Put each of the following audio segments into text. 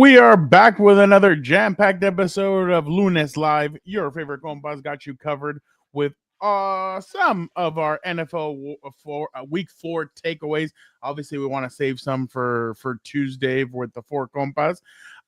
We are back with another jam-packed episode of Lunes Live. Your favorite compas got you covered with some of our NFL Week 4 takeaways. Obviously, we want to save some for Tuesday with the four compas.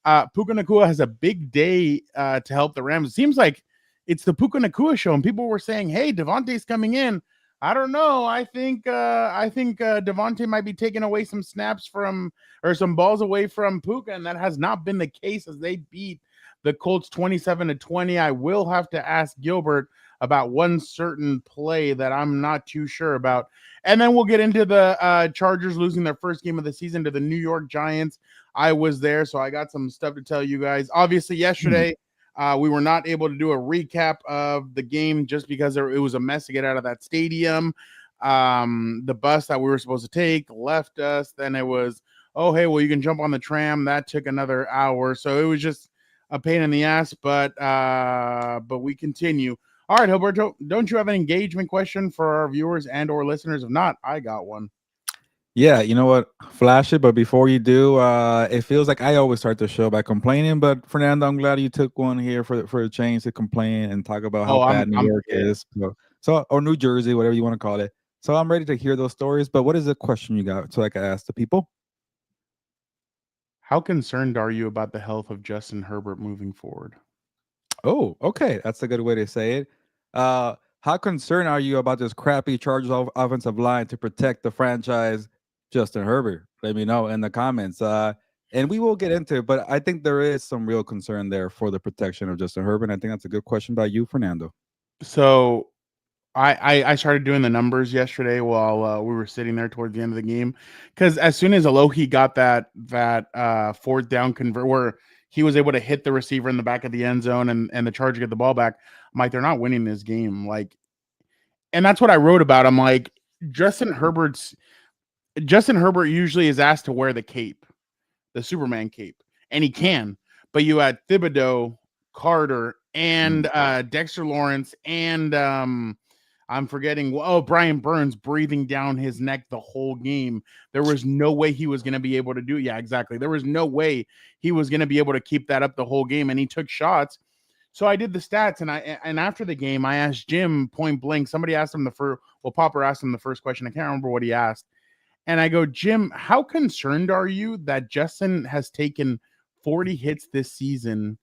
Puka Nakua has a big day to help the Rams. It seems like it's the Puka Nakua show, and people were saying, "Hey, Devontae's coming in." I don't know. I think Devontae might be taking away some snaps from or some balls away from Puka, and that has not been the case as they beat the Colts 27-20. I will have to ask Gilbert about one certain play that I'm not too sure about. And then we'll get into the Chargers losing their first game of the season to the New York Giants. I was there, so I got some stuff to tell you guys. Obviously, yesterday, we were not able to do a recap of the game just because it was a mess to get out of that stadium. The bus that we were supposed to take left us. Then it was, oh, hey, well, you can jump on the tram. That took another hour. So it was just a pain in the ass, but we continue. All right, Gilberto, don't you have an engagement question for our viewers and or listeners? If not, I got one. Yeah, you know what? Flash it, but before you do, it feels like I always start the show by complaining. But Fernando, I'm glad you took one here for a change to complain and talk about how bad New York is. So or New Jersey, whatever you want to call it. So I'm ready to hear those stories. But what is the question you got so I can ask the people? How concerned are you about the health of Justin Herbert moving forward? Oh, okay, that's a good way to say it. How concerned are you about this crappy Chargers offensive line to protect the franchise, Justin Herbert? Let me know in the comments. And we will get into it, but I think there is some real concern there for the protection of Justin Herbert. I think that's a good question by you, Fernando. So I started doing the numbers yesterday while we were sitting there towards the end of the game, because as soon as Alohi got that fourth down convert where he was able to hit the receiver in the back of the end zone and the Chargers get the ball back, I'm like, they're not winning this game. Like, and that's what I wrote about. I'm like, Justin Herbert usually is asked to wear the cape, the Superman cape, and he can. But you had Thibodeau, Carter, and Dexter Lawrence, and I'm forgetting. Oh, Brian Burns breathing down his neck the whole game. There was no way he was going to be able to do. Yeah, exactly. There was no way he was going to be able to keep that up the whole game, and he took shots. So I did the stats, and after the game, I asked Jim point blank. Somebody asked him Popper asked him the first question. I can't remember what he asked. And I go, Jim, how concerned are you that Justin has taken 40 hits this season,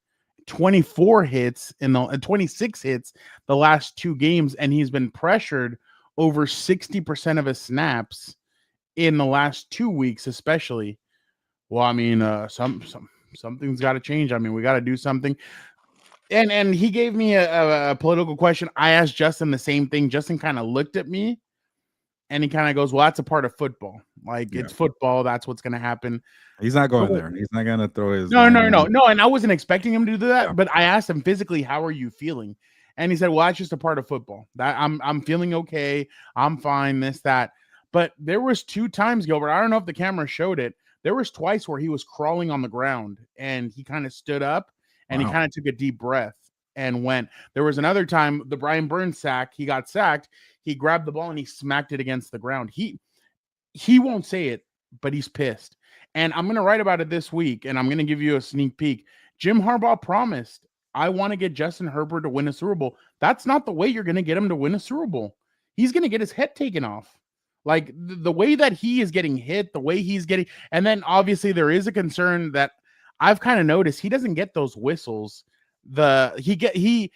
24 hits in the 26 hits the last two games, and he's been pressured over 60% of his snaps in the last 2 weeks, especially? Well, I mean, something's got to change. I mean, we got to do something. And he gave me a political question. I asked Justin the same thing. Justin kind of looked at me. And he kind of goes, well, that's a part of football. Like, it's football. That's what's going to happen. He's not going there. He's not going to throw his. No. And I wasn't expecting him to do that. Yeah. But I asked him physically, how are you feeling? And he said, well, that's just a part of football. That I'm feeling okay. I'm fine, this, that. But there was 2 times, Gilbert. I don't know if the camera showed it. There was twice where he was crawling on the ground and he kind of stood up and he kind of took a deep breath and went. There was another time, the Brian Burns sack, he got sacked. He grabbed the ball and he smacked it against the ground. He won't say it, but he's pissed. And I'm going to write about it this week, and I'm going to give you a sneak peek. Jim Harbaugh promised, I want to get Justin Herbert to win a Super Bowl. That's not the way you're going to get him to win a Super Bowl. He's going to get his head taken off. Like, the way that he is getting hit, the way he's getting, and then obviously there is a concern that I've kind of noticed he doesn't get those whistles. Herbert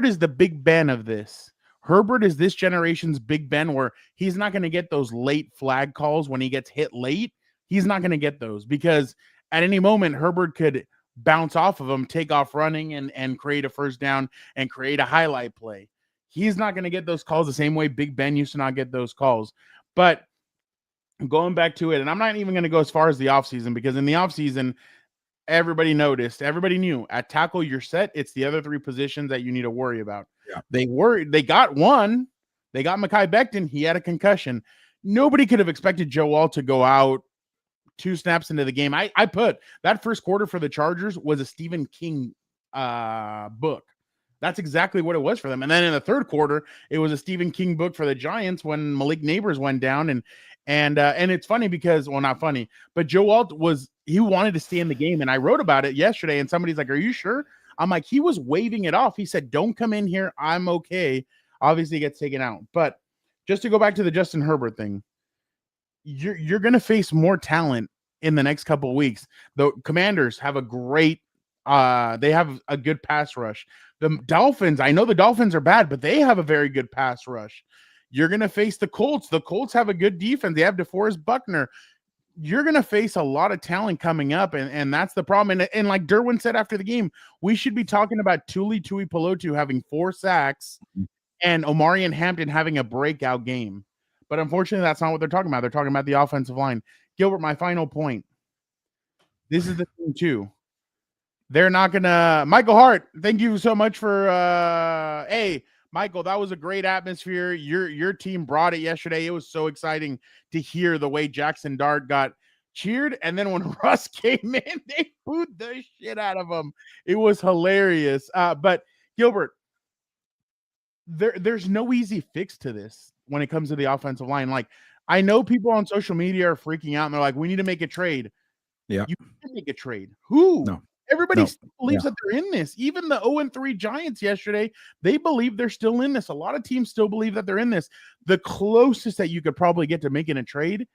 is the Big Ben of this. Herbert is this generation's Big Ben, where he's not going to get those late flag calls when he gets hit late. He's not going to get those because at any moment, Herbert could bounce off of him, take off running, and create a first down and create a highlight play. He's not going to get those calls the same way Big Ben used to not get those calls. But going back to it, and I'm not even going to go as far as the offseason, because in the offseason, everybody noticed, everybody knew at tackle you're set. It's the other 3 positions that you need to worry about. Yeah. They got one. They got Mekhi Becton. He had a concussion. Nobody could have expected Joe Wall to go out 2 snaps into the game. I put that first quarter for the Chargers was a Stephen King book. That's exactly what it was for them. And then in the third quarter, it was a Stephen King book for the Giants when Malik Neighbors went down. And it's funny because, well, not funny, but Joe Alt he wanted to stay in the game. And I wrote about it yesterday, and somebody's like, "Are you sure?" I'm like, he was waving it off. He said, "Don't come in here. I'm okay." Obviously, he gets taken out. But just to go back to the Justin Herbert thing, you're going to face more talent in the next couple of weeks. The Commanders have a great they have a good pass rush. The Dolphins, I know the Dolphins are bad, but they have a very good pass rush. You're going to face the Colts. The Colts have a good defense. They have DeForest Buckner. You're going to face a lot of talent coming up, and that's the problem. And like Derwin said after the game, we should be talking about Tuli Tuipulotu having 4 sacks and Omarion Hampton having a breakout game. But unfortunately, that's not what they're talking about. They're talking about the offensive line. Gilbert, my final point. This is the thing, too. They're not going to – Michael Hart, thank you so much for hey, Michael, that was a great atmosphere. Your team brought it yesterday. It was so exciting to hear the way Jackson Dart got cheered. And then when Russ came in, they booed the shit out of him. It was hilarious. But, Gilbert, there's no easy fix to this when it comes to the offensive line. Like, I know people on social media are freaking out, and they're like, we need to make a trade. Yeah. You can't make a trade. Who? No. Everybody still believes that they're in this. Even the 0-3 Giants yesterday, they believe they're still in this. A lot of teams still believe that they're in this. The closest that you could probably get to making a trade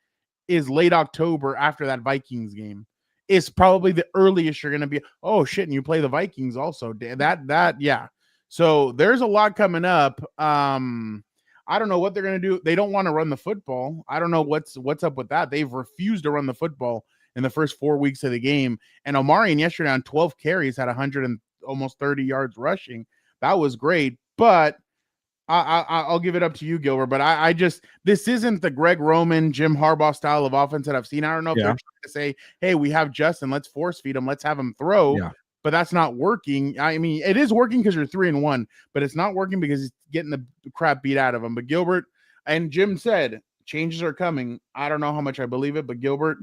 is late October after that Vikings game. Is probably the earliest you're going to be. Oh, shit, and you play the Vikings also. Yeah. So there's a lot coming up. I don't know what they're going to do. They don't want to run the football. I don't know what's up with that. They've refused to run the football in the first 4 weeks of the game. And Omarion yesterday on 12 carries had 100 and almost 30 yards rushing. That was great. But I'll give it up to you, Gilbert. But I just, this isn't the Greg Roman, Jim Harbaugh style of offense that I've seen. I don't know if they're trying to say, hey, we have Justin, let's force feed him, let's have him throw. Yeah. But that's not working. I mean, it is working because you're 3-1, but it's not working because he's getting the crap beat out of him. But Gilbert, and Jim said, changes are coming. I don't know how much I believe it, but Gilbert,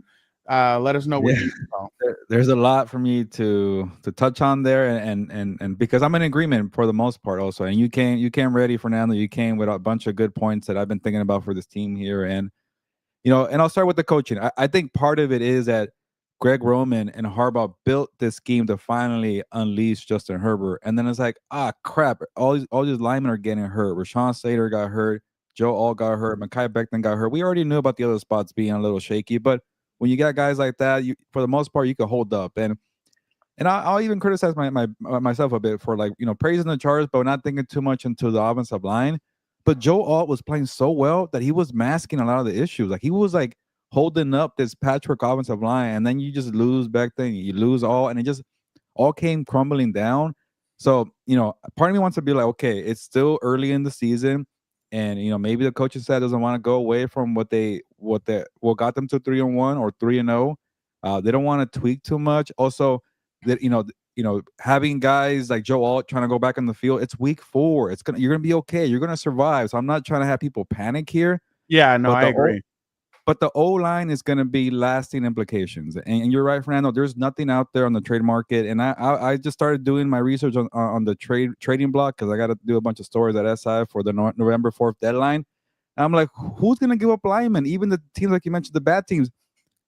let us know what you think. There's a lot for me to touch on there, and because I'm in agreement for the most part also. And you came ready, Fernando. You came with a bunch of good points that I've been thinking about for this team here. And and I'll start with the coaching. I think part of it is that Greg Roman and Harbaugh built this scheme to finally unleash Justin Herbert. And then it's like, crap, all these linemen are getting hurt. Rashawn Slater got hurt. Joe Alt got hurt. Mekhi Becton got hurt. We already knew about the other spots being a little shaky, but when you got guys like that, for the most part, you can hold up. And I'll even criticize myself a bit for praising the Chargers, but not thinking too much into the offensive line. But Joe Alt was playing so well that he was masking a lot of the issues. Like he was holding up this patchwork offensive line, and then you just lose back then, you lose all, and it just all came crumbling down. So, part of me wants to be like, okay, it's still early in the season, and maybe the coaching staff doesn't want to go away from what got them to 3-1 or 3-0. They don't want to tweak too much. Also, that having guys like Joe Alt trying to go back on the field, it's week 4. You're gonna be okay. You're gonna survive. So I'm not trying to have people panic here. Yeah, no, I agree. But the O-line is going to be lasting implications. And you're right, Fernando. There's nothing out there on the trade market. And I just started doing my research on the trading block because I got to do a bunch of stories at SI for the November 4th deadline. And I'm like, who's going to give up linemen? Even the teams like you mentioned, the bad teams.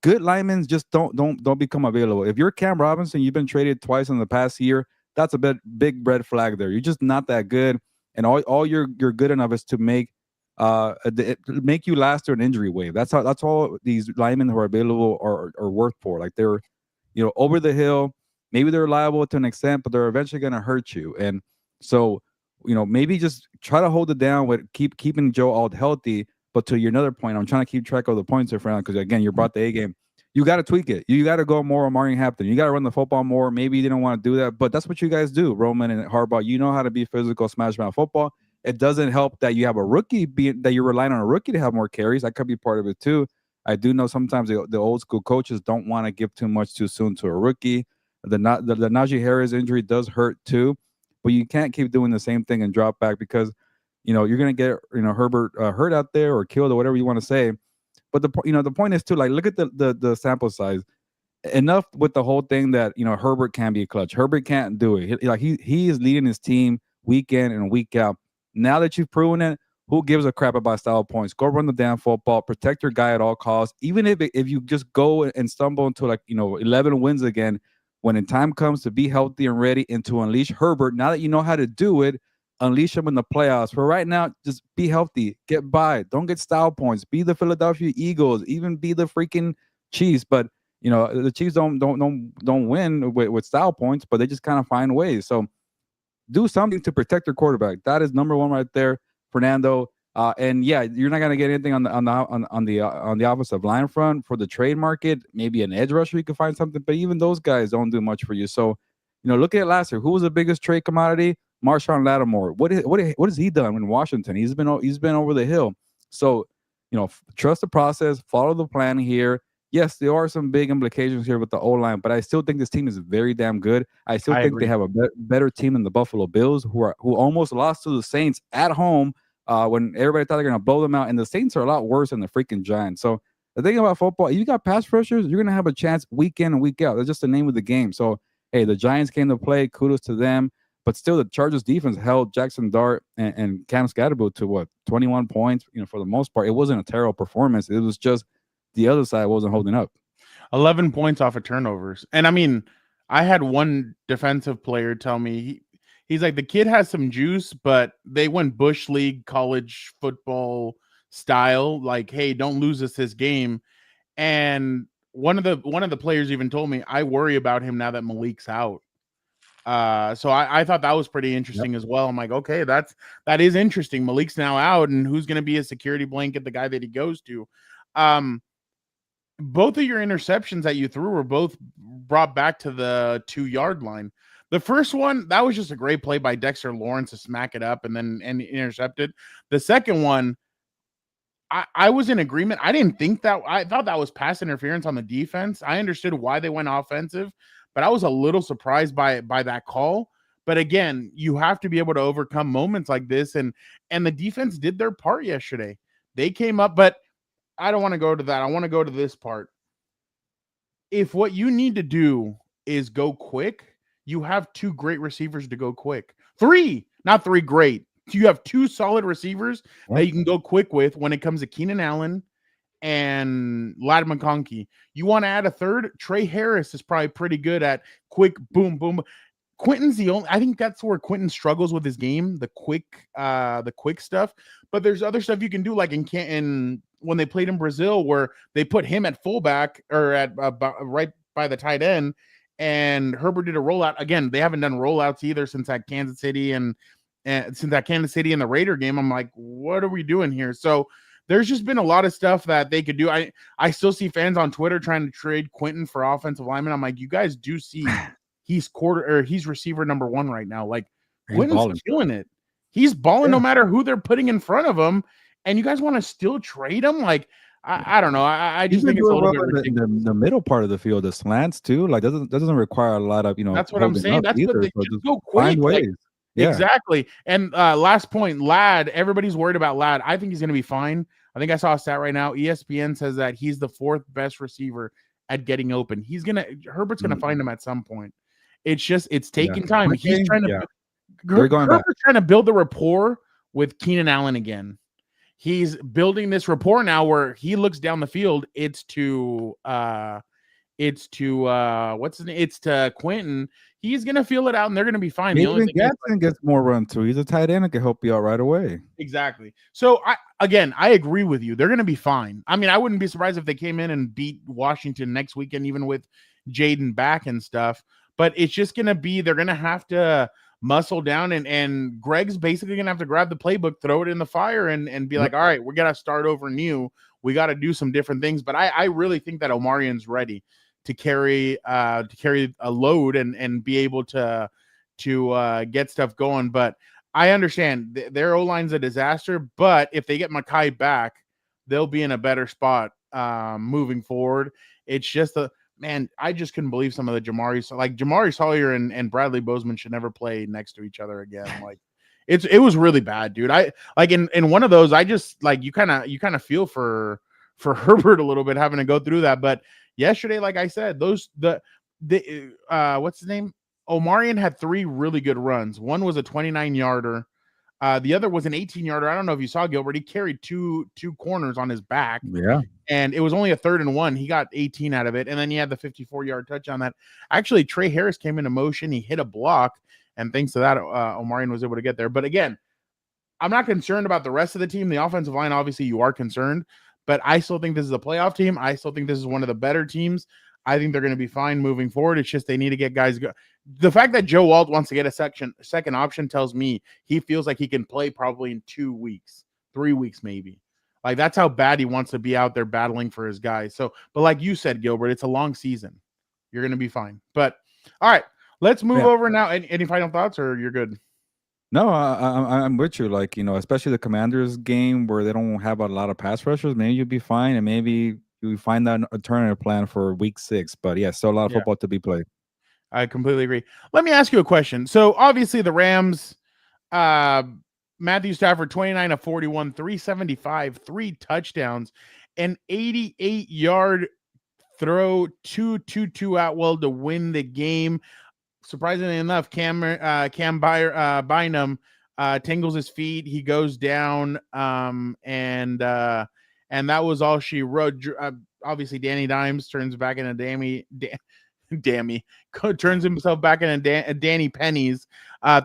Good linemen just don't become available. If you're Cam Robinson, you've been traded twice in the past year. That's a big red flag there. You're just not that good. And all you're good enough is to make you last through an injury wave. That's all these linemen who are available are worth for. Like they're, over the hill. Maybe they're reliable to an extent, but they're eventually going to hurt you. And so, maybe just try to hold it down with keeping Joe Alt healthy. But to your another point, I'm trying to keep track of the points here, Fernando, because again, you brought the A game. You got to tweak it. You got to go more on Omarion Hampton. You got to run the football more. Maybe you didn't want to do that, but that's what you guys do, Roman and Harbaugh. You know how to be physical, smash mouth football. It doesn't help that you have a rookie that you're relying on a rookie to have more carries. That could be part of it too. I do know sometimes the old school coaches don't want to give too much too soon to a rookie. The Najee Harris injury does hurt too, but you can't keep doing the same thing and drop back because you're gonna get Herbert hurt out there or killed or whatever you want to say. But the point is too, like, look at the sample size. Enough with the whole thing that Herbert can't be clutch. Herbert can't do it. He is leading his team week in and week out. Now that you've proven it, who gives a crap about style points? Go run the damn football, protect your guy at all costs. Even if you just go and stumble into 11 wins again, when the time comes to be healthy and ready and to unleash Herbert, now that you know how to do it, unleash him in the playoffs. For right now, just be healthy, get by, don't get style points. Be the Philadelphia Eagles, even be the freaking Chiefs. But the Chiefs don't win with style points, but they just kind of find ways. So do something to protect your quarterback. That is number one right there, Fernando. And yeah, you're not gonna get anything on the offensive line front for the trade market. Maybe an edge rusher you can find something, but even those guys don't do much for you. So, look at last year. Who was the biggest trade commodity? Marshawn Lattimore. What has he done in Washington? He's been over the hill. So, trust the process, follow the plan here. Yes, there are some big implications here with the O-line, but I still think this team is very damn good. I still think agree. they have a better team than the Buffalo Bills, who almost lost to the Saints at home when everybody thought they're going to blow them out. And the Saints are a lot worse than the freaking Giants. So the thing about football, if you got pass rushers, you're going to have a chance week in and week out. That's just the name of the game. So, hey, the Giants came to play. Kudos to them. But still, the Chargers defense held Jackson Dart and Cam Scatterboot to 21 points. For the most part, it wasn't a terrible performance. It was just the other side wasn't holding up. 11 points off of turnovers. And I mean, I had one defensive player tell me he's like, the kid has some juice, but they went Bush League college football style. Like, hey, don't lose us this game. And one of the players even told me, I worry about him now that Malik's out. So I thought that was pretty interesting as well. I'm like, okay, that is interesting. Malik's now out, and who's going to be a security blanket, the guy that he goes to. Both of your interceptions that you threw were both brought back to the 2-yard line. The first one, that was just a great play by Dexter Lawrence to smack it up and intercepted. The second one, I was in agreement. I thought that was pass interference on the defense. I understood why they went offensive, but I was a little surprised by that call. But again, you have to be able to overcome moments like this, and the defense did their part yesterday. They came up, but I don't want to go to that. I want to go to this part. If what you need to do is go quick, you have 2 great receivers to go quick. 3, not 3 great. You have 2 solid receivers that you can go quick with when it comes to Keenan Allen and Ladd McConkey. You want to add a third? Trey Harris is probably pretty good at quick boom, boom. Quentin's I think that's where Quentin struggles with his game, the quick stuff. But there's other stuff you can do, like in when they played in Brazil, where they put him at fullback or at right by the tight end, and Herbert did a rollout. Again, they haven't done rollouts either since that Kansas City and the Raider game. I'm like, what are we doing here? So there's just been a lot of stuff that they could do. I still see fans on Twitter trying to trade Quentin for offensive lineman. I'm like, you guys do see he's receiver number 1 right now. Like, Quentin's killing it. He's balling no matter who they're putting in front of him. And you guys want to still trade him? Like, I don't know. I just think it's a little bit ridiculous. The middle part of the field, the slants too, like doesn't require a lot of That's what I'm saying. That's what they just go quick. Find ways. Yeah. Exactly. And last point, Ladd. Everybody's worried about Ladd. I think he's going to be fine. I think I saw a stat right now. ESPN says that he's the 4th best receiver at getting open. Herbert's gonna find him at some point. It's taking time. He's trying to. Herbert's trying to build the rapport with Keenan Allen again. He's building this rapport now where he looks down the field. It's to what's his name? It's to Quentin. He's gonna feel it out, and they're gonna be fine. Even Gatson gets more run too. He's a tight end and can help you out right away. Exactly. So I agree with you. They're gonna be fine. I mean, I wouldn't be surprised if they came in and beat Washington next weekend, even with Jaden back and stuff. But it's just gonna be they're gonna have to muscle down, and Greg's basically gonna have to grab the playbook, throw it in the fire, and be like, all right, we gotta start over new. We got to do some different things. But I really think that Omarion's ready to carry a load and be able to get stuff going. But I understand their O-line's a disaster, but if they get Mekhi back, they'll be in a better spot moving forward. It's just man, I just couldn't believe some of the Jamari Sawyer and Bradley Bozeman should never play next to each other again. Like, it was really bad, dude. I like in one of those, I just like you kind of feel for Herbert a little bit having to go through that. But yesterday, like I said, what's his name? Omarion had 3 really good runs. One was a 29-yarder. The other was an 18-yarder. I don't know if you saw Gilbert. He carried two corners on his back, Yeah. and it was only a 3rd and 1. He got 18 out of it, and then he had the 54-yard touchdown. That actually Trey Harris came into motion. He hit a block, and thanks to that, Omarion was able to get there. But again, I'm not concerned about the rest of the team. The offensive line, obviously, you are concerned, but I still think this is a playoff team. I still think this is one of the better teams. I think they're going to be fine moving forward. It's just they need to get guys go. The fact that Joe Walt wants to get a second option tells me he feels like he can play probably in 2 weeks, 3 weeks maybe. Like that's how bad he wants to be out there battling for his guys. So, but like you said, Gilbert, it's a long season. You're going to be fine. But all right, let's move over now. Any final thoughts, or you're good? No, I'm with you. Like, especially the Commanders game where they don't have a lot of pass rushers. Maybe you'll be fine, and maybe you find that alternative plan for week 6. But yeah, still a lot of football to be played. I completely agree. Let me ask you a question. So obviously the Rams, Matthew Stafford, 29 of 41, 375, 3 touchdowns, an 88-yard throw to Tutu Atwell to win the game. Surprisingly enough, Cam Bynum tingles his feet. He goes down, and that was all she wrote. Obviously, Danny Dimes turns back into Dammy turns himself back into Danny Pennies,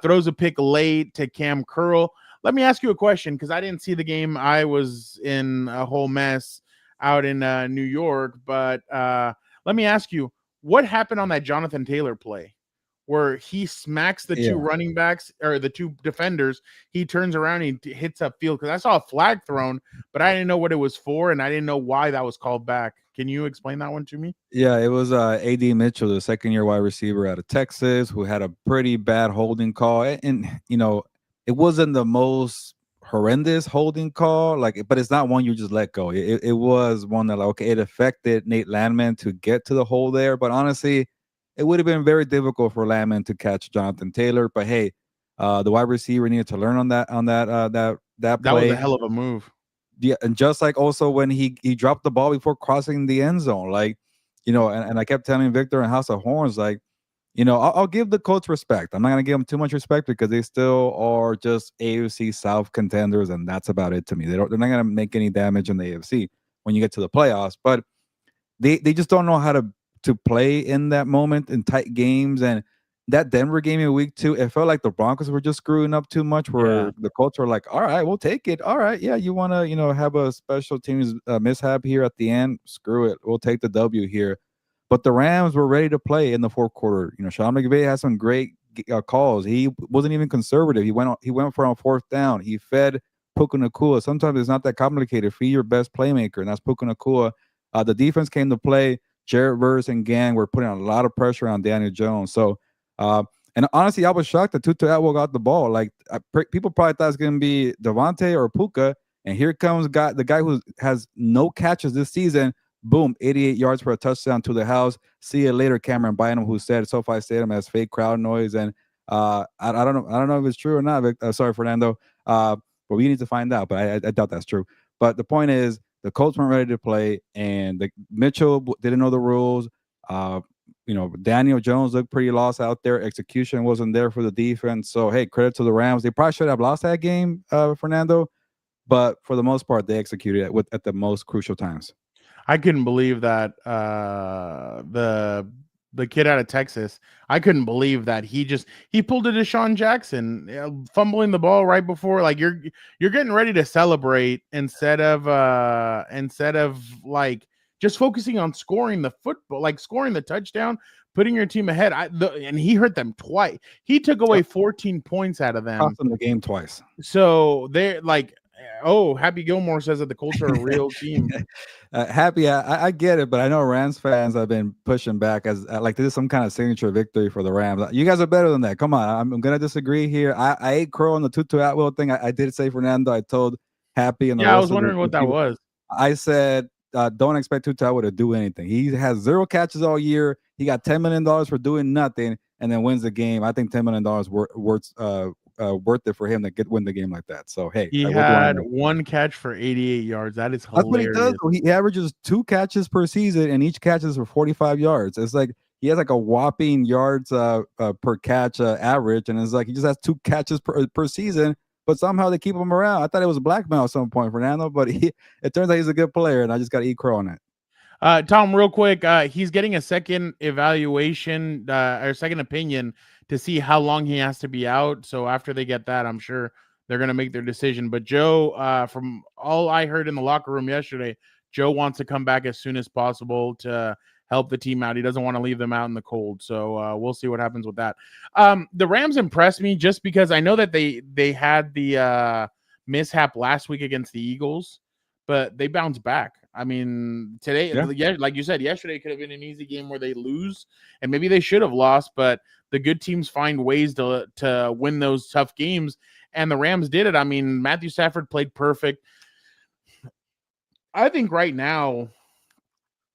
throws a pick late to Cam Curl. Let me ask you a question because I didn't see the game. I was in a whole mess out in New York, but let me ask you, what happened on that Jonathan Taylor play where he smacks the 2 running backs or the 2 defenders? He turns around and he hits up field because I saw a flag thrown, but I didn't know what it was for, and I didn't know why that was called back. Can you explain that one to me? Yeah, it was A.D. Mitchell, the second-year wide receiver out of Texas, who had a pretty bad holding call. And it wasn't the most horrendous holding call, but it's not one you just let go. It was one that, it affected Nate Landman to get to the hole there. But honestly, it would have been very difficult for Landman to catch Jonathan Taylor. But hey, the wide receiver needed to learn on that play. That was a hell of a move. Yeah, and just like also when he dropped the ball before crossing the end zone, and I kept telling Victor and House of Horns, I'll give the Colts respect. I'm not gonna give them too much respect because they still are just AFC South contenders, and that's about it to me. They're not gonna make any damage in the AFC when you get to the playoffs, but they just don't know how to play in that moment in tight games. And that Denver game in week 2, it felt like the Broncos were just screwing up too much, where the Colts were like, all right, we'll take it. All right, yeah, you want to, have a special teams mishap here at the end? Screw it. We'll take the W here. But the Rams were ready to play in the 4th quarter. Sean McVay had some great calls. He wasn't even conservative. He went for on 4th down. He fed Puka Nacua. Sometimes it's not that complicated. Feed your best playmaker, and that's Puka Nacua. The defense came to play. Jared Verse and Gang were putting a lot of pressure on Daniel Jones. So, and honestly, I was shocked that Tutu Atwell got the ball. People probably thought it was going to be Devontae or Puka, and here comes the guy who has no catches this season. Boom, 88 yards for a touchdown to the house. See you later, Cameron Bynum, who said SoFi Stadium has fake crowd noise, and I don't know if it's true or not. Sorry, Fernando, but we need to find out. But I doubt that's true. But the point is, the Colts weren't ready to play, and Mitchell didn't know the rules. Daniel Jones looked pretty lost out there. Execution wasn't there for the defense. So, hey, credit to the Rams. They probably should have lost that game, Fernando. But for the most part, they executed it at the most crucial times. I couldn't believe that the kid out of Texas. I couldn't believe that he pulled a Deshaun Jackson, fumbling the ball right before. Like you're getting ready to celebrate instead of like just focusing on scoring the football, like scoring the touchdown, putting your team ahead. And he hurt them twice. He took away 14 points out of them. Cost them the game twice. So they're like, oh, Happy Gilmore says that the Colts are a real team. Happy, I get it, but I know Rams fans have been pushing back as like this is some kind of signature victory for the Rams. You guys are better than that. Come on, I'm gonna disagree here. I ate crow on the Tutu Atwell thing. I did say Fernando. I told Happy and the I was wondering what that was. I said don't expect Tutu Atwell to do anything. He has 0 catches all year. He got $10 million for doing nothing, and then wins the game. I think $10 million worth it for him to win the game like that. So hey, he had 1 catch for 88 yards. That is hilarious. That's what he does. He averages 2 catches per season, and each catch is for 45 yards. It's like he has like a whopping yards per catch average, and it's like he just has 2 catches per season. But somehow they keep him around. I thought it was blackmail at some point, Fernando, but it turns out he's a good player, and I just got to eat crow on it. Tom, real quick, he's getting a second evaluation or second opinion to see how long he has to be out. So after they get that, I'm sure they're going to make their decision. But Joe, from all I heard in the locker room yesterday, Joe wants to come back as soon as possible to help the team out. He doesn't want to leave them out in the cold. So we'll see what happens with that. The Rams impressed me just because I know that they had the mishap last week against the Eagles, but they bounced back. I mean, today, yeah, like you said, yesterday could have been an easy game where they lose, and maybe they should have lost, but the good teams find ways to win those tough games, and the Rams did it. I mean, Matthew Stafford played perfect. I think right now,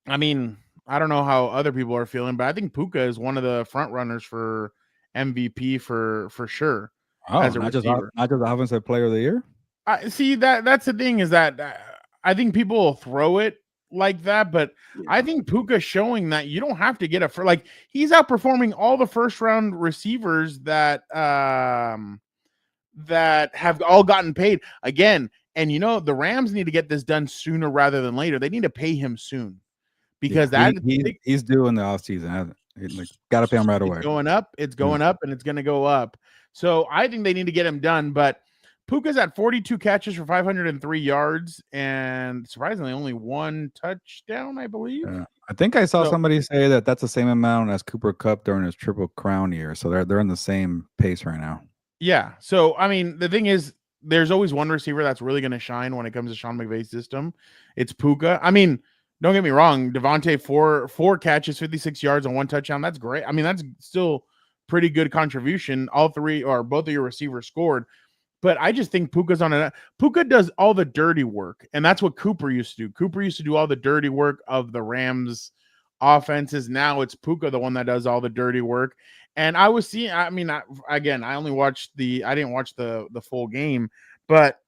I mean, I don't know how other people are feeling, but I think Puka is one of the front runners for MVP for sure. Oh, as a not just offensive player of the year. I see that's the thing is that I think people will throw it like that, but I think Puka's showing that you don't have to get like he's outperforming all the first round receivers that that have all gotten paid again. And you know the Rams need to get this done sooner rather than later. They need to pay him soon because he's due in the offseason. Like, got to pay him right away. It's going up, and it's going to go up. So I think they need to get him done, but Puka's at 42 catches for 503 yards and surprisingly only 1 touchdown, I believe. I think I saw somebody say that that's the same amount as Cooper Kupp during his Triple Crown year. So they're in the same pace right now. Yeah. So, I mean, the thing is, there's always one receiver that's really going to shine when it comes to Sean McVay's system. It's Puka. I mean, don't get me wrong. Devontae, four catches, 56 yards and 1 touchdown. That's great. I mean, that's still pretty good contribution. All three or both of your receivers scored. But I just think Puka does all the dirty work, and that's what Cooper used to do. Cooper used to do all the dirty work of the Rams offenses. Now it's Puka, the one that does all the dirty work. And I was seeing, I mean, again, I didn't watch the full game, but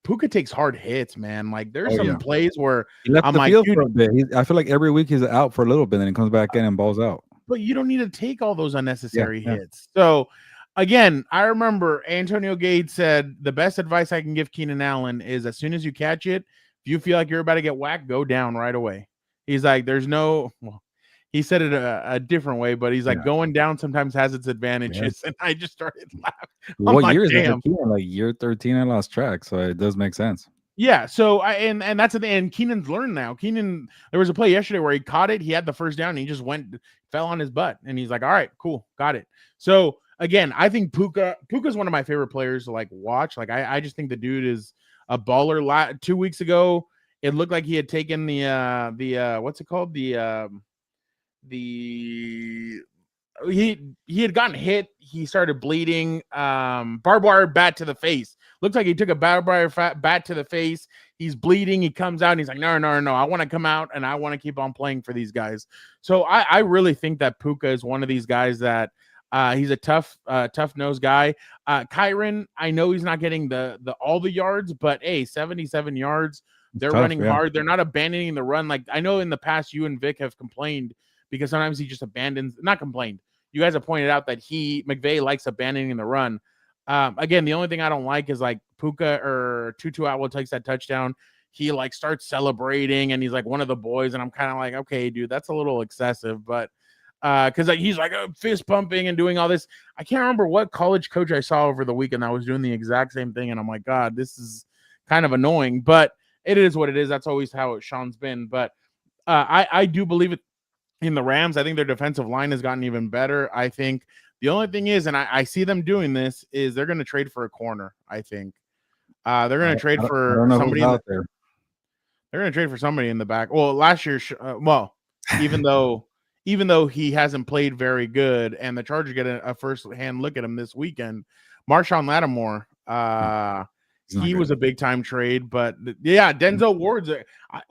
Puka takes hard hits, man. Like there's some plays where he left the field for a bit. I feel like every week he's out for a little bit, and then he comes back in and balls out. But you don't need to take all those unnecessary hits. So again, I remember Antonio Gates said the best advice I can give Keenan Allen is as soon as you catch it, if you feel like you're about to get whacked, go down right away. He's like, there's no, well, he said it a different way, but he's like, going down sometimes has its advantages. And I just started laughing. What year is it? Like year 13, I lost track. So it does make sense. Yeah. So and that's the thing. And Keenan's learned now. Keenan, there was a play yesterday where he caught it. He had the first down and he just fell on his butt. And he's like, all right, cool. Got it. So again, I think Puka's one of my favorite players to like watch. Like I just think the dude is a baller. 2 weeks ago, it looked like he had taken the what's it called? He had gotten hit. He started bleeding. Barbed wire bat to the face. Looks like he took a barbed wire bat to the face. He's bleeding. He comes out and he's like, no. I want to come out and I want to keep on playing for these guys. So I really think that Puka is one of these guys that he's a tough nose guy. Kyron, I know he's not getting all the yards, but 77 yards. They're running hard. They're not abandoning the run. Like I know in the past, you and Vic have complained because sometimes he just not complained. You guys have pointed out that McVay likes abandoning the run. Again, the only thing I don't like is like Puka or Tutu Atwell takes that touchdown. He like starts celebrating and he's like one of the boys. And I'm kind of like, okay, dude, that's a little excessive. But because like he's like fist pumping and doing all this. I can't remember what college coach I saw over the weekend that was doing the exact same thing. And I'm like, God, this is kind of annoying. But it is what it is. That's always how Sean's been. But I do believe it. In the Rams, I think their defensive line has gotten even better. I think the only thing is, and I see them doing this, is they're going to trade for a corner. I think they're going to trade for somebody out there. They're going to trade for somebody in the back. Well, last year, even though he hasn't played very good, and the Chargers get a first-hand look at him this weekend, Marshawn Lattimore. He was a big time trade, but yeah, Denzel Ward's.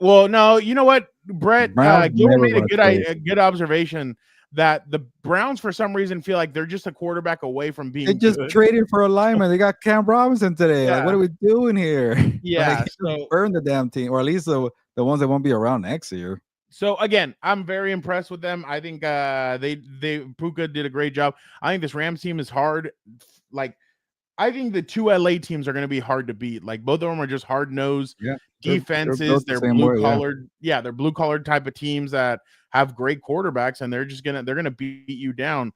Well, no, you know what, Brett Gilbert made a good observation that the Browns for some reason feel like they're just a quarterback away from being. They just traded for a lineman. They got Cam Robinson today. Yeah. Like, what are we doing here? Yeah, like, so burn the damn team, or at least the ones that won't be around next year. So again, I'm very impressed with them. I think they Puka did a great job. I think this Rams team is hard. Like I think the two LA teams are going to be hard to beat. Like both of them are just hard nosed Yeah, they're defenses. built the They're same blue way. Yeah, collared. Yeah, they're blue collared type of teams that have great quarterbacks, and they're gonna beat you down.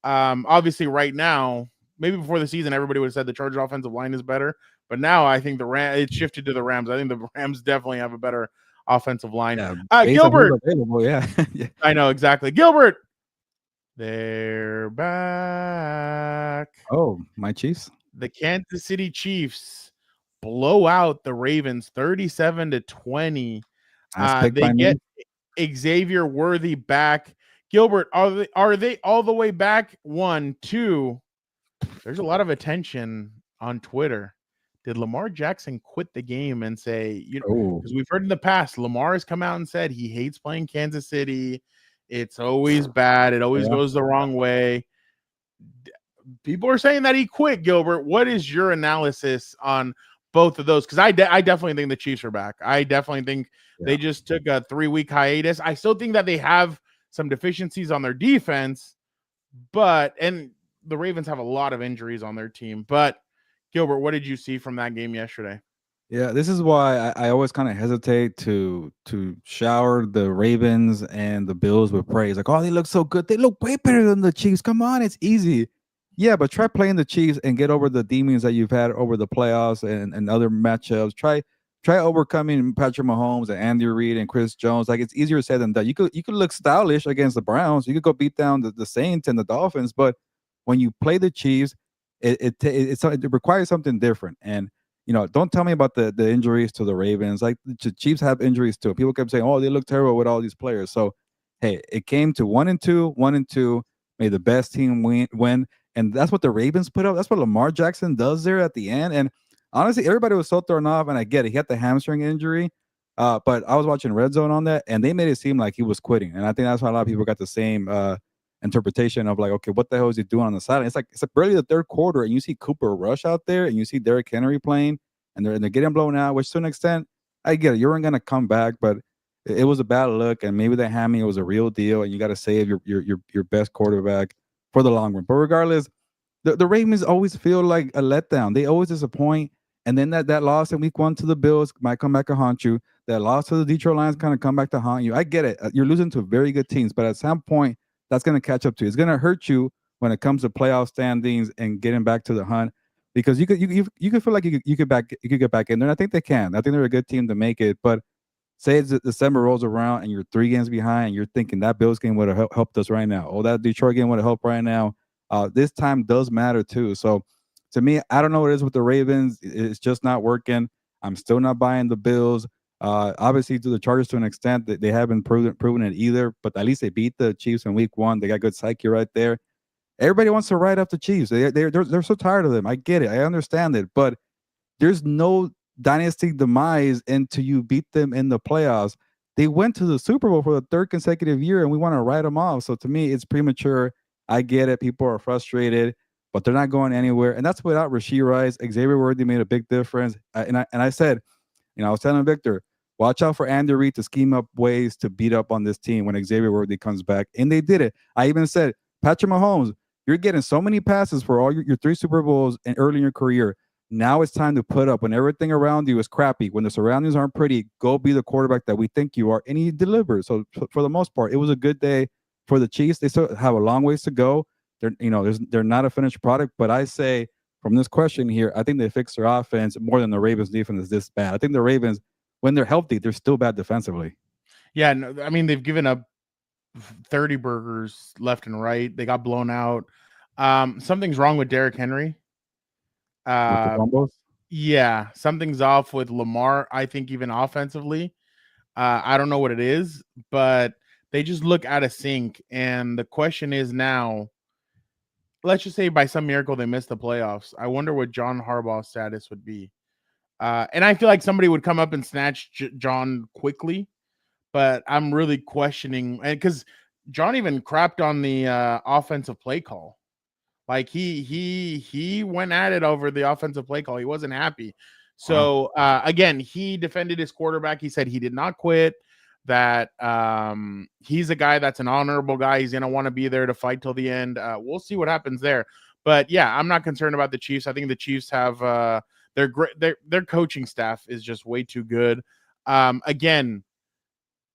Obviously, right now, maybe before the season, everybody would have said the Chargers offensive line is better, but now I think it's shifted to the Rams. I think the Rams definitely have a better offensive line. yeah. Based on who's Gilbert, available, yeah, yeah. I know exactly. Gilbert, they're back. Oh, my Chiefs. The Kansas City Chiefs blow out the Ravens 37-20. Last pick They by get me. Xavier Worthy back. Gilbert, are they all the way back? 1, 2. There's a lot of attention on Twitter. Did Lamar Jackson quit the game and say, Oh, because we've heard in the past, Lamar has come out and said he hates playing Kansas City. It's always bad. It always yeah. goes the wrong way. People are saying that he quit, Gilbert. What is your analysis on both of those? Because I definitely think the Chiefs are back. I definitely think they just took a 3-week hiatus. I still think that they have some deficiencies on their defense, and the Ravens have a lot of injuries on their team. But Gilbert, what did you see from that game yesterday? Yeah, this is why I always kind of hesitate to shower the Ravens and the Bills with praise. Like, oh, they look so good. They look way better than the Chiefs. Come on, it's easy. Yeah, but try playing the Chiefs and get over the demons that you've had over the playoffs and other matchups. Try overcoming Patrick Mahomes and Andy Reid and Chris Jones. Like it's easier said than done. You could look stylish against the Browns. You could go beat down the Saints and the Dolphins, but when you play the Chiefs, it requires something different. And don't tell me about the injuries to the Ravens. Like the Chiefs have injuries too. People kept saying, "Oh, they look terrible with all these players." So, hey, it came to 1-2, 1-2. May the best team win, and that's what the Ravens put up. That's what Lamar Jackson does there at the end. And honestly, everybody was so thrown off, and I get it. He had the hamstring injury, but I was watching Red Zone on that, and they made it seem like he was quitting. And I think that's why a lot of people got the same interpretation of like, okay, what the hell is he doing on the sideline? It's like barely the third quarter, and you see Cooper Rush out there, and you see Derrick Henry playing, and they're getting blown out. Which to an extent, I get it. You weren't gonna come back, but it was a bad look, and maybe the hammy was a real deal, and you got to save your best quarterback for the long run. But regardless, the Ravens always feel like a letdown. They always disappoint, and then that loss in Week 1 to the Bills might come back and haunt you. That loss to the Detroit Lions kind of come back to haunt you. I get it. You're losing to very good teams, but at some point that's going to catch up to you. It's going to hurt you when it comes to playoff standings and getting back to the hunt because you could feel like you could get back in there. And I think they can. I think they're a good team to make it. But say it's December rolls around and you're 3 games behind, and you're thinking that Bills game would have helped us right now, or that Detroit game would have helped right now. This time does matter too. So to me, I don't know what it is with the Ravens. It's just not working. I'm still not buying the Bills. Obviously, to the Chargers to an extent, they haven't proven it either. But at least they beat the Chiefs in Week 1. They got good psyche right there. Everybody wants to write up the Chiefs. They're so tired of them. I get it. I understand it. But there's no dynasty demise until you beat them in the playoffs. They went to the Super Bowl for the 3rd consecutive year, and we want to write them off. So to me, it's premature. I get it. People are frustrated, but they're not going anywhere. And that's without Rashee Rice. Xavier Worthy made a big difference. I said, I was telling Victor, watch out for Andy Reid to scheme up ways to beat up on this team when Xavier Worthy comes back. And they did it. I even said, Patrick Mahomes, you're getting so many passes for all your 3 Super Bowls and early in your career. Now it's time to put up when everything around you is crappy, when the surroundings aren't pretty, go be the quarterback that we think you are. And he delivered. So for the most part, it was a good day for the Chiefs. They still have a long ways to go. They're not a finished product, but I say from this question here, I think they fixed their offense more than the Ravens defense is this bad. I think the Ravens, when they're healthy, they're still bad defensively. Yeah, no, I mean they've given up 30 burgers left and right. They got blown out. Something's wrong with Derrick Henry. With the combos? Yeah, something's off with Lamar. I think even offensively, I don't know what it is, but they just look out of sync. And the question is now, let's just say by some miracle they missed the playoffs. I wonder what John Harbaugh's status would be. And I feel like somebody would come up and snatch John quickly, but I'm really questioning because John even crapped on the offensive play call. Like he went at it over the offensive play call. He wasn't happy. So again, he defended his quarterback. He said he did not quit, that he's a guy that's an honorable guy. He's gonna want to be there to fight till the end. We'll see what happens there. But yeah, I'm not concerned about the Chiefs. I think the Chiefs have their great their coaching staff is just way too good. Again,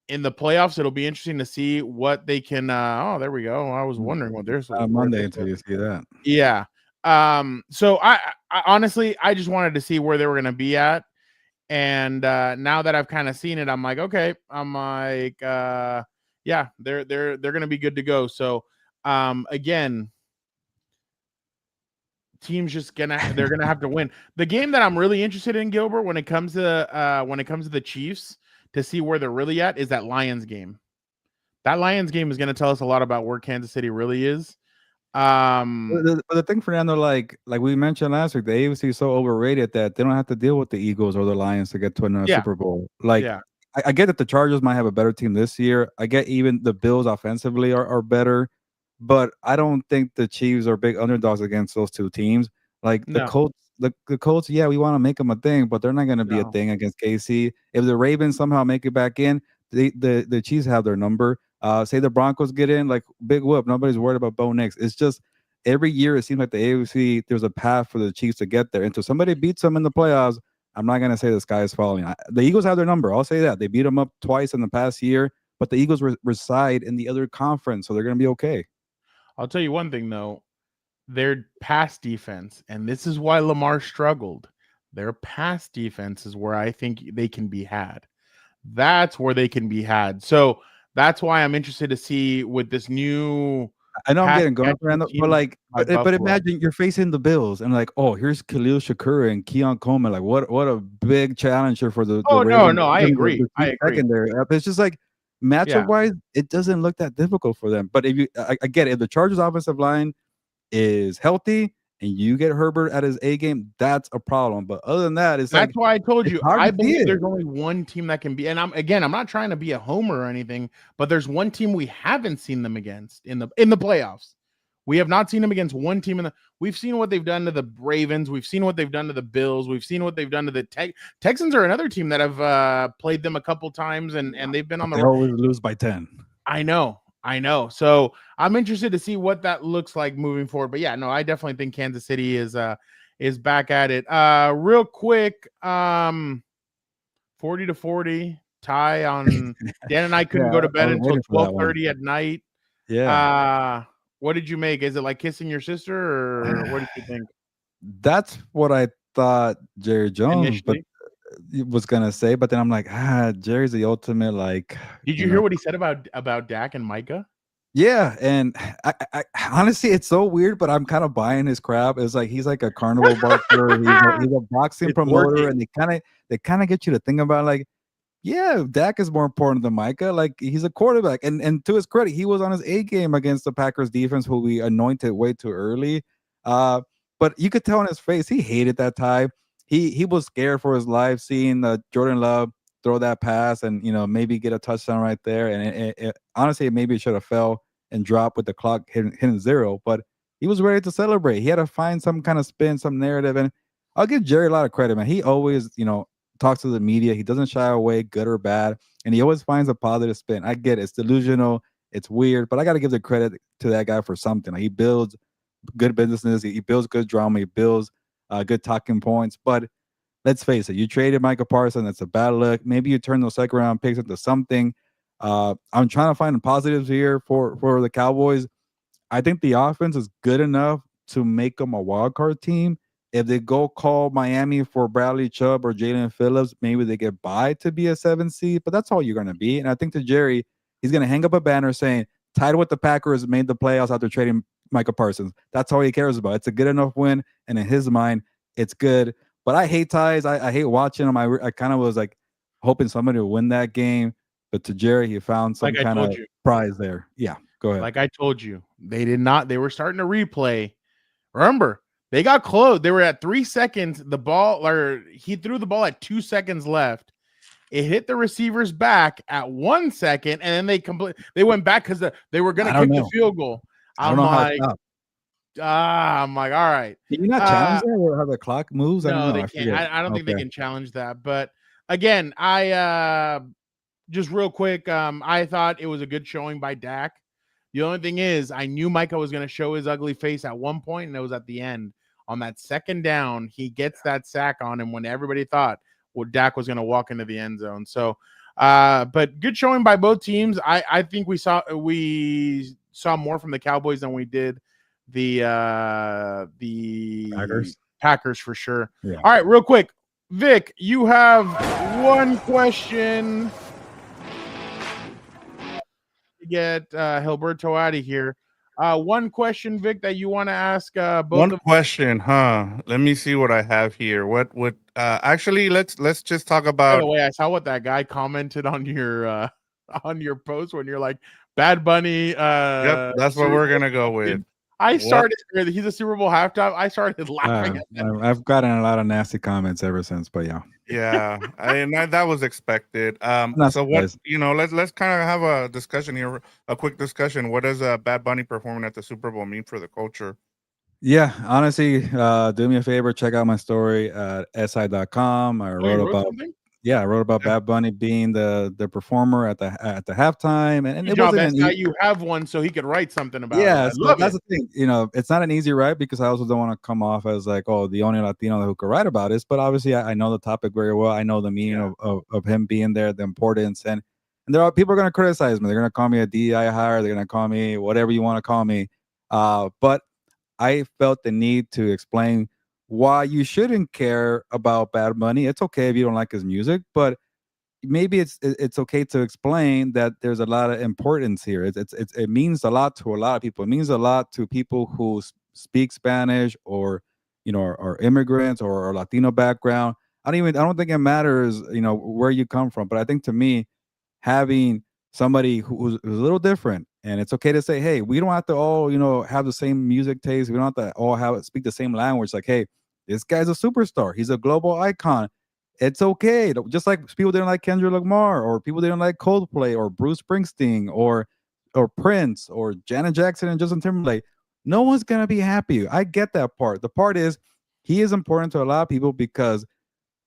in the playoffs, it'll be interesting to see what they can. Oh, there we go. I was wondering what this was. On Monday until you see that. Yeah. So I honestly, I just wanted to see where they were going to be at, and now that I've kind of seen it, I'm like, okay. I'm like, yeah, they're going to be good to go. So, again, teams just they're gonna have to win. The game that I'm really interested in, Gilbert, when it comes to the Chiefs, to see where they're really at, is that Lions game. That Lions game is going to tell us a lot about where Kansas City really is. But the thing, Fernando, like we mentioned last week, the AFC is so overrated that they don't have to deal with the Eagles or the Lions to get to another Yeah. Super Bowl. Like, Yeah. I get that the Chargers might have a better team this year. I get even the Bills offensively are better, but I don't think the Chiefs are big underdogs against those two teams. Like the No. Colts, the Colts, yeah, we want to make them a thing, but they're not going to be a No. thing against KC. If the Ravens somehow make it back in, the Chiefs have their number. Say the Broncos get in, like big whoop. Nobody's worried about Bo Nix. It's just every year it seems like the AFC there's a path for the Chiefs to get there. Until somebody beats them in the playoffs, I'm not gonna say the sky is falling. The Eagles have their number. I'll say that they beat them up twice in the past year, but the Eagles reside in the other conference, so they're gonna be okay. I'll tell you one thing though, their pass defense, and this is why Lamar struggled. Their pass defense is where I think they can be had. That's where they can be had. So that's why I'm interested to see with this new. I know I'm getting going, Fernando, but like, but Buffalo. imagine you're facing the Bills and like, oh, here's Khalil Shakur and Keon Coleman. Like, what a big challenger for the Ravens. No, I agree. I agree. Secondary. It's just like matchup wise, it doesn't look that difficult for them. But if you, I get it, if the Chargers offensive line is healthy and you get Herbert at his A game, that's a problem. But other than that, that's why I told you I believe there's it. only one team that can be, and I'm not trying to be a homer or anything, but there's one team we haven't seen them against in the playoffs. We have not seen them against one team we've seen what they've done to the Ravens, we've seen what they've done to the Bills, we've seen what they've done to the Texans are another team that have played them a couple times and they've been on the road. They always lose by 10. I know. So I'm interested to see what that looks like moving forward. But yeah, no, I definitely think Kansas City is back at it. Real quick, 40-40 tie on Dan and I couldn't go to bed until 12:30 at night. Yeah. What did you make? Is it like kissing your sister, or what did you think? That's what I thought Jerry Jones was gonna say, but then I'm like, Jerry's the ultimate. Like, did you hear what he said about Dak and Micah? Yeah, and I honestly, it's so weird, but I'm kind of buying his crap. It's like he's like a carnival barker. He's a boxing promoter, and they kind of get you to think about like, yeah, Dak is more important than Micah. Like he's a quarterback, and to his credit, he was on his A game against the Packers defense, who we anointed way too early. But you could tell in his face he hated that tie. He was scared for his life seeing Jordan Love throw that pass and maybe get a touchdown right there. And honestly, maybe it should have fell and dropped with the clock hitting zero. But he was ready to celebrate. He had to find some kind of spin, some narrative, and I'll give Jerry a lot of credit, man. He always talks to the media. He doesn't shy away, good or bad, and he always finds a positive spin. I get it. It's delusional. It's weird, but I got to give the credit to that guy for something. Like, he builds good businesses. He builds good drama. He builds good talking points. But let's face it, you traded Micah Parsons. That's a bad look. Maybe you turn those second round picks into something. I'm trying to find the positives here for the Cowboys. I think the offense is good enough to make them a wild card team. If they go call Miami for Bradley Chubb or Jalen Phillips, maybe they get by to be a 7 seed, but that's all you're going to be. And I think to Jerry, he's going to hang up a banner saying, tied with the Packers, made the playoffs after trading Micah Parsons. That's all he cares about. It's a good enough win, and in his mind, it's good. But I hate ties. I hate watching them. I kind of was like hoping somebody would win that game. But to Jerry, he found some kind of prize there. Yeah, go ahead. Like I told you, they did not. They were starting to replay. Remember, they got close. They were at 3 seconds. The ball, or he threw the ball at 2 seconds left. It hit the receiver's back at 1 second, and then they went back because they were going to kick the field goal. I'm like, all right. Can you not challenge that or how the clock moves? No, they can't. I don't think they can challenge that. But again, just real quick, I thought it was a good showing by Dak. The only thing is, I knew Micah was going to show his ugly face at one point, and it was at the end. On that second down, he gets that sack on him when everybody thought Dak was going to walk into the end zone. So, but good showing by both teams. I think we saw more from the Cowboys than we did the Packers for sure. Yeah. All right, real quick, Vic, you have one question to get Gilberto out of here. One question, Vic, that you want to ask both One of question, huh? Let me see what I have here. What would actually let's just talk By about the way, I saw what that guy commented on your post when you're like Bad Bunny. Yep, that's what Super we're Bowl gonna go with. champion. I What? started. He's a Super Bowl halftime. I started laughing at that. I've gotten a lot of nasty comments ever since, but yeah. Yeah, and that was expected. Not So what surprised. let's kind of have a discussion here, a quick discussion. What does Bad Bunny performing at the Super Bowl mean for the culture? Yeah, honestly, do me a favor, check out my story at si.com. Oh, you wrote something? I wrote about Yeah. Bad Bunny being the performer at the halftime, and Good it job, wasn't an SI. You have one, so he could write something about it. yeah. I So love that's it. the thing, it's not an easy write because I also don't want to come off as like, oh, the only Latino who could write about this. But obviously, I know the topic very well. I know the meaning Yeah. of him being there, the importance, and there are people are going to criticize me. They're going to call me a DEI hire. They're going to call me whatever you want to call me. But I felt the need to explain why you shouldn't care about Bad Bunny. It's okay if you don't like his music, but maybe it's okay to explain that there's a lot of importance here. It means a lot to a lot of people. It means a lot to people who speak Spanish or are immigrants or Latino background. I don't think it matters where you come from, but I think to me having somebody who's a little different, and it's okay to say, hey, we don't have to all have the same music taste. We don't have to all speak the same language. Like, hey, this guy's a superstar. He's a global icon. It's okay. Just like people didn't like Kendrick Lamar, or people didn't like Coldplay, or Bruce Springsteen, or Prince, or Janet Jackson and Justin Timberlake. No one's gonna be happy. I get that part. The part is he is important to a lot of people because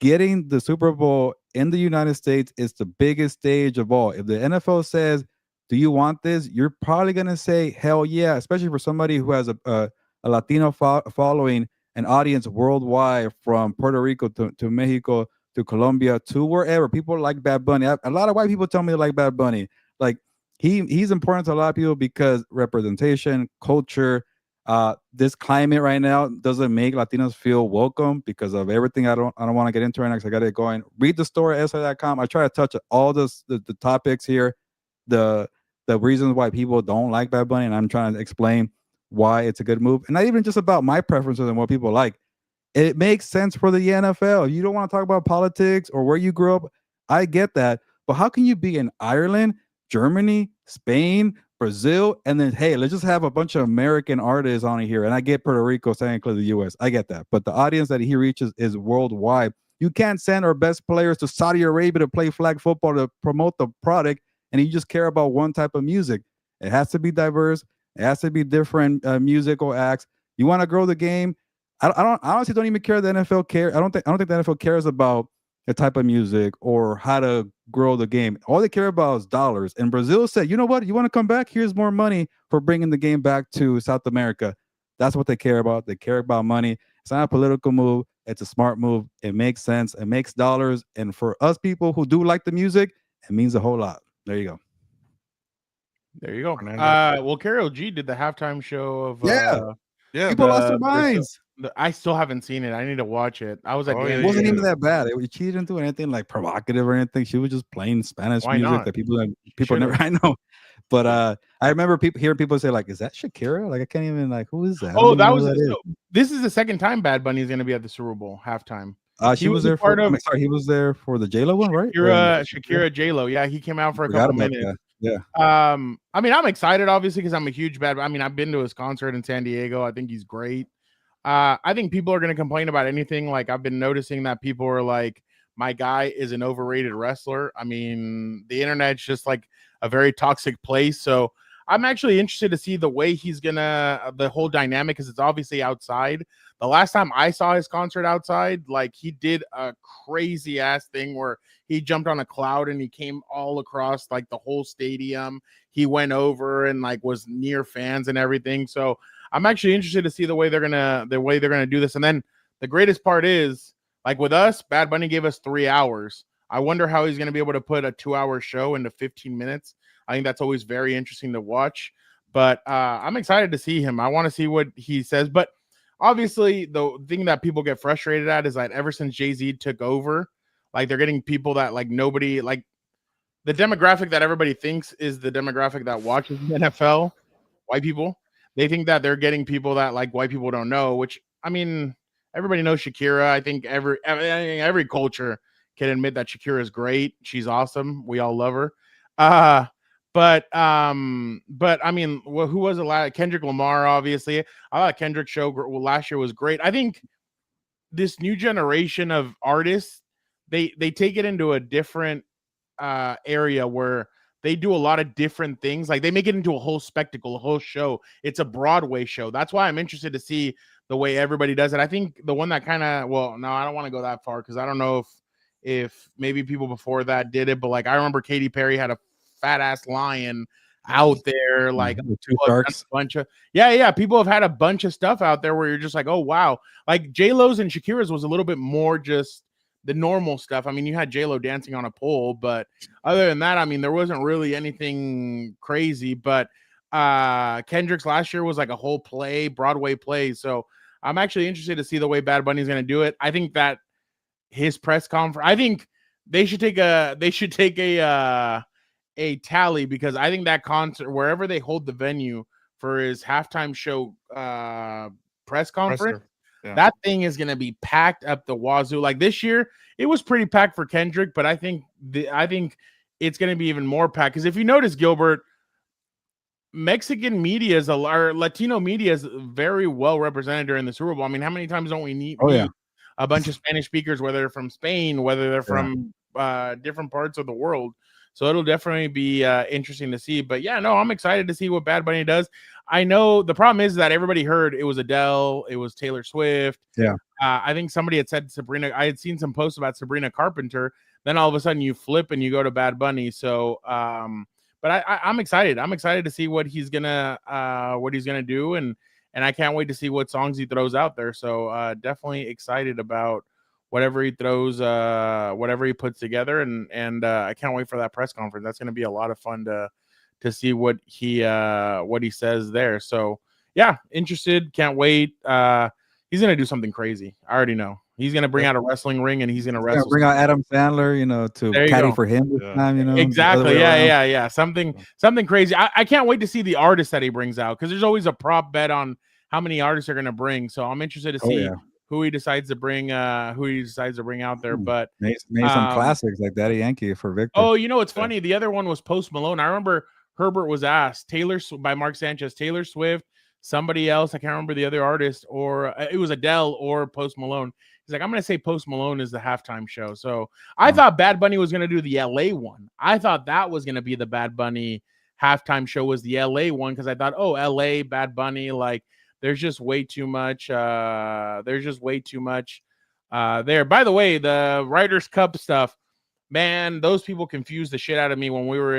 getting the Super Bowl in the United States is the biggest stage of all. If the NFL says, "Do you want this?" You're probably gonna say, "Hell yeah!" Especially for somebody who has a Latino following, an audience worldwide, from Puerto Rico to Mexico to Colombia to wherever. People like Bad Bunny. A lot of white people tell me they like Bad Bunny. Like he's important to a lot of people because representation, culture. This climate right now doesn't make Latinos feel welcome because of everything. I don't want to get into right now because I got it going. Read the story at si.com. I try to touch all the topics here, the reasons why people don't like Bad Bunny, and I'm trying to explain why it's a good move. And not even just about my preferences and what people like. It makes sense for the NFL. You don't want to talk about politics or where you grew up. I get that. But how can you be in Ireland, Germany, Spain, Brazil, and then, hey, let's just have a bunch of American artists on here? And I get Puerto Rico technically the US. I get that. But the audience that he reaches is worldwide. You can't send our best players to Saudi Arabia to play flag football to promote the product, and you just care about one type of music. It has to be diverse. It has to be different musical acts. You want to grow the game. I honestly don't even care the NFL care. I don't think the NFL cares about the type of music or how to grow the game. All they care about is dollars. And Brazil said, you know what? You want to come back? Here's more money for bringing the game back to South America. That's what they care about. They care about money. It's not a political move. It's a smart move. It makes sense. It makes dollars. And for us people who do like the music, it means a whole lot. There you go. There you go. Fernando. Well, Carol G did the halftime show of Yeah, People lost their minds. I still haven't seen it. I need to watch it. I was at Oh, the yeah, end. It wasn't yeah. even that bad. She didn't do anything like provocative or anything. She was just playing Spanish Why music not? that people Should've. never. I know, but I remember hearing people say like, "Is that Shakira?" Like I can't even like, who is that? I don't Oh, even that know was who that is. so, this is the second time Bad Bunny is going to be at the Super Bowl halftime. She He was was a there part for. of Sorry, he was there for the J-Lo one, right? Or Shakira J-Lo. Yeah, he came out for a forgot couple about minutes. that. Yeah. I mean, I'm excited obviously because I'm a huge Bad. I mean, I've been to his concert in San Diego. I think he's great. I think people are going to complain about anything. Like I've been noticing that people are like, my guy is an overrated wrestler. I mean, the internet's just like a very toxic place. So I'm actually interested to see the way he's gonna the whole dynamic because it's obviously outside. The last time I saw his concert outside, like he did a crazy ass thing where he jumped on a cloud and he came all across like the whole stadium. He went over and like was near fans and everything. So I'm actually interested to see the way they're gonna do this. And then the greatest part is like with us, Bad Bunny gave us 3 hours. I wonder how he's gonna be able to put a 2-hour show into 15 minutes. I think that's always very interesting to watch. But I'm excited to see him. I want to see what he says. But obviously, the thing that people get frustrated at is that ever since Jay-Z took over, like they're getting people that like nobody like the demographic that everybody thinks is the demographic that watches the NFL, white people. They think that they're getting people that like white people don't know, which I mean, everybody knows Shakira. I think every culture can admit that Shakira is great. She's awesome. We all love her. But I mean, who was it last? Kendrick Lamar, obviously. I thought Kendrick's show last year was great. I think this new generation of artists, they take it into a different area where they do a lot of different things. Like they make it into a whole spectacle, a whole show. It's a Broadway show. That's why I'm interested to see the way everybody does it. I think the one that kind of, well, no, I don't want to go that far because I don't know if maybe people before that did it, but like I remember Katy Perry had a fat ass lion out there, like two sharks. A bunch of people have had a bunch of stuff out there where you're just like, oh wow, like J-Lo's and Shakira's was a little bit more just the normal stuff. I mean, you had J-Lo dancing on a pole, but other than that, I mean, there wasn't really anything crazy. But Kendrick's last year was like a whole play, Broadway play. So I'm actually interested to see the way Bad Bunny's going to do it. I think that his press conference, I think they should take a tally because I think that concert, wherever they hold the venue for his halftime show press conference, that thing is going to be packed up the wazoo. Like this year, it was pretty packed for Kendrick, but I think it's going to be even more packed because if you notice, Gilbert, Mexican media or Latino media is very well represented during the Super Bowl. I mean, how many times don't we meet a bunch of Spanish speakers, whether they're from Spain, whether they're from different parts of the world? So it'll definitely be interesting to see. But yeah, no, I'm excited to see what Bad Bunny does. I know the problem is that everybody heard it was Adele, it was Taylor Swift. Yeah. I think somebody had said Sabrina. I had seen some posts about Sabrina Carpenter. Then all of a sudden you flip and you go to Bad Bunny. So, but I'm excited. I'm excited to see what he's gonna do, and I can't wait to see what songs he throws out there. So definitely excited about whatever he throws, whatever he puts together, and I can't wait for that press conference. That's going to be a lot of fun to see what he says there. So yeah, interested. Can't wait. He's going to do something crazy. I already know. He's going to bring out a wrestling ring and he's going to wrestle. Bring out Adam Sandler, to caddy for him this time, Exactly. Yeah. Something crazy. I can't wait to see the artists that he brings out because there's always a prop bet on how many artists are going to bring. So I'm interested to see who he decides to bring out there. But made some classics like Daddy Yankee for Victor. Oh, it's funny. The other one was Post Malone. I remember Herbert was asked by Mark Sanchez, Taylor Swift, somebody else. I can't remember the other artist, or it was Adele or Post Malone. He's like, I'm going to say Post Malone is the halftime show. So I thought Bad Bunny was going to do the LA one. I thought that was going to be the Bad Bunny halftime show was the LA one. Cause I thought, LA Bad Bunny, like there's just way too much. There. By the way, the Ryder's Cup stuff, man, those people confused the shit out of me when we were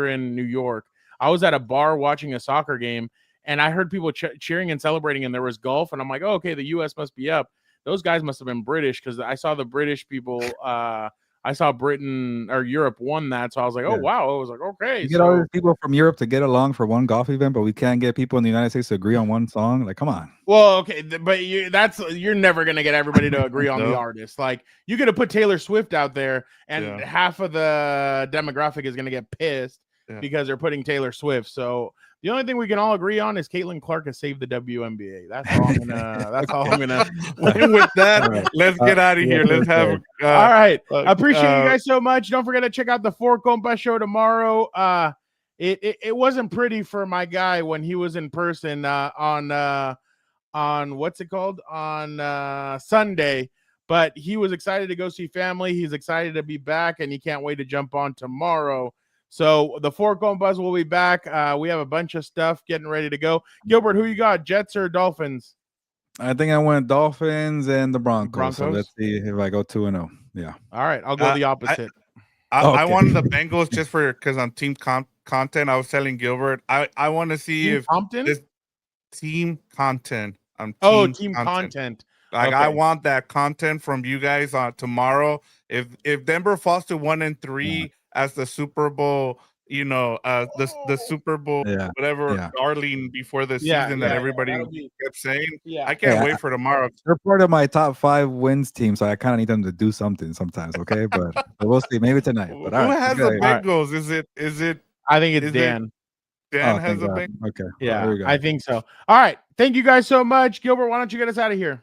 in New York. I was at a bar watching a soccer game and I heard people cheering and celebrating and there was golf. And I'm like, okay, the US must be up. Those guys must have been British because I saw the British people. I saw Britain or Europe won that, so I was like, "Oh wow!" I was like, "Okay." You get all these people from Europe to get along for one golf event, but we can't get people in the United States to agree on one song. Like, come on. Well, okay, but you're never gonna get everybody to agree on the artist. Like, you could have put Taylor Swift out there, and half of the demographic is gonna get pissed because they're putting Taylor Swift. So the only thing we can all agree on is Caitlin Clark has saved the WNBA. That's all I'm gonna. With that, let's get out of here. Let's have. All right. I appreciate you guys so much. Don't forget to check out the Four Compas show tomorrow. It wasn't pretty for my guy when he was in person on what's it called on Sunday, but he was excited to go see family. He's excited to be back, and he can't wait to jump on tomorrow. So the Four Compas will be back. We have a bunch of stuff getting ready to go. Gilbert, who you got? Jets or Dolphins? I think I went Dolphins and the Broncos. So Broncos? let's see if I go 2-0. Yeah. All right, I'll go the opposite. I Okay. wanted the Bengals just because on team content. I was telling Gilbert, I want to see Team if Compton? this team content. Team content. Like Okay. I want that content from you guys on tomorrow. If Denver falls to 1-3 as the Super Bowl, the Super Bowl, Yeah. whatever, Yeah. darling before the season that everybody kept saying. I can't wait for tomorrow. They're part of my top 5 wins team, so I kind of need them to do something sometimes. Okay, but we'll see. Maybe tonight. But Who has the Bengals? Is it? I think it's Dan. Dan has a big. Okay. Yeah, there we go. I think so. All right. Thank you guys so much. Gilbert, why don't you get us out of here?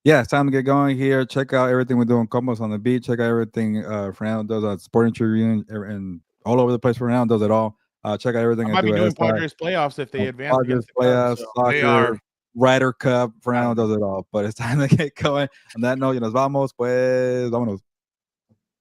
Yeah, it's time to get going here. Check out everything we're doing. Combos on the beat. Check out everything Fernando does at Sporting Tribune and all over the place. Fernando does it all. Check out everything I might be do doing at Padres playoffs if they advance. Padres Against the Cubs, playoffs, so. They soccer, are. Ryder Cup. Fernando does it all. But it's time to get going. On that note, nos vamos, pues, vámonos.